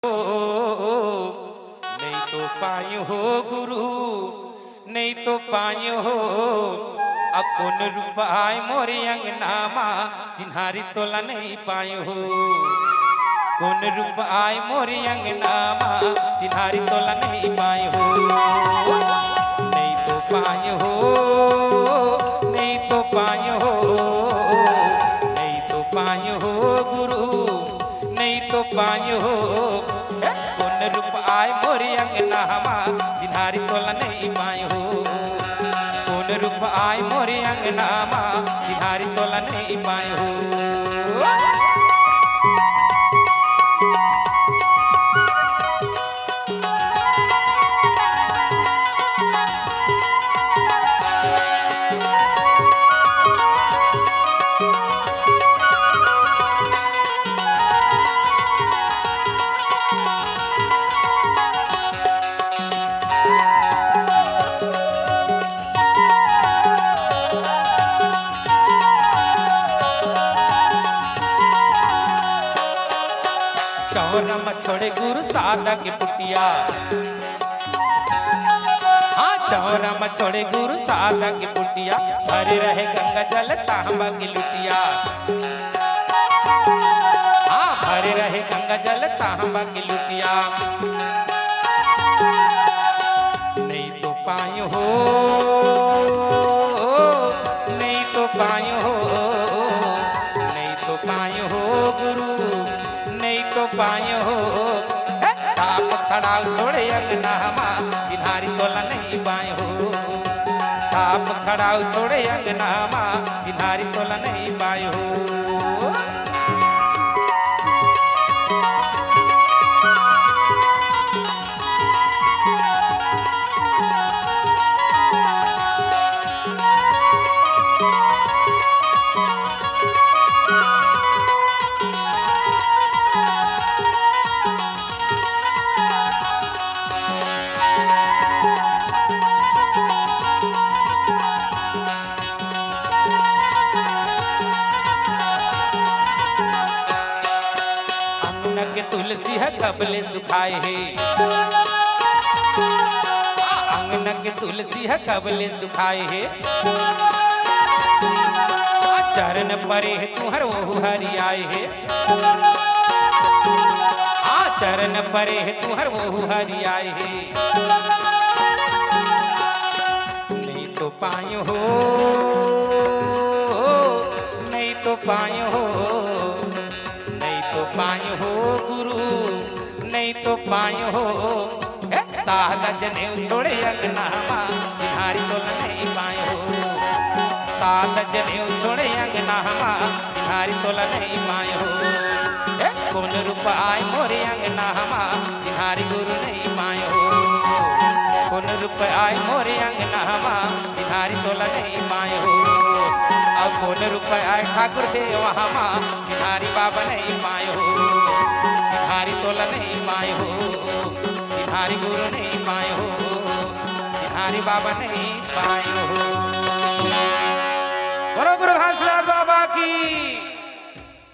नहीं तो पायो हो गुरु, नहीं तो पायो हो अकुन रूपाय मोरे अंगनामा चिन्हारी तोला नहीं पायो हो। कौन रूपाय मोरे अंगनामा चिन्हारी तोला नहीं पायो हो। नहीं तो पायो हो, नहीं तो पायो हो, नहीं तो पायो हो गुरु, नहीं तो पायो हो। कौन रूपाय मोरे अंगनामा चिन्हारी तोला नहीं पायो हो। कौन रूपाय मोरे अंगनामा चिन्हारी तोला नहीं पायो हो। चौरम छोड़े गुरु सादा के पुटिया, हाँ चौरम छोड़े गुरु सादा के पुटिया। भरे रहे गंगा जल तांबा की लुटिया, हाँ भरे रहे गंगा जल तांबा की लुटिया। नहीं तो पायो हो, नहीं तो पायो हो, नहीं तो पायो हो गुरु, नहीं तो पायो हो। साप खड़ाऊ छोड़े अंगनामा चिन्हारी तोला नहीं पायो हो। साप खड़ाऊ छोड़े अंगनामा चिन्हारी तोला नहीं पायो हो। तुलसी है कबले सुखाए है, अंगन के तुलसी है कबले सुखाए है। चरण परे है तुहर वो हरियाए है, चरण परे है तुहर वो हरियाए है। नहीं तो पायो हो, नहीं तो पायो हो, नहीं तो पायो हो गुरु, नहीं तो पायो हो। सादा जनेऊ छोड़े अंगनामा चिन्हारी तोला नहीं पायो हो। सादा जनेऊ छोड़े अंगनामा चिन्हारी तोला नहीं पायो हो। कौन रूपाय मोरे अंगनामा चिन्हारी गुरु नहीं पायो हो। कौन रूपाय मोरे अंगनामा चिन्हारी तोला नहीं पायो हो। अब कौन रूपाय ठाकुर देव वहां चिन्हारी बाबा नहीं पायो हो। चिन्हारी तोला नहीं पायो हो, चिन्हारी गुरु नहीं पायो हो, चिन्हारी बाबा नहीं पायो हो। बोलो गुरु घासलाल बाबा की।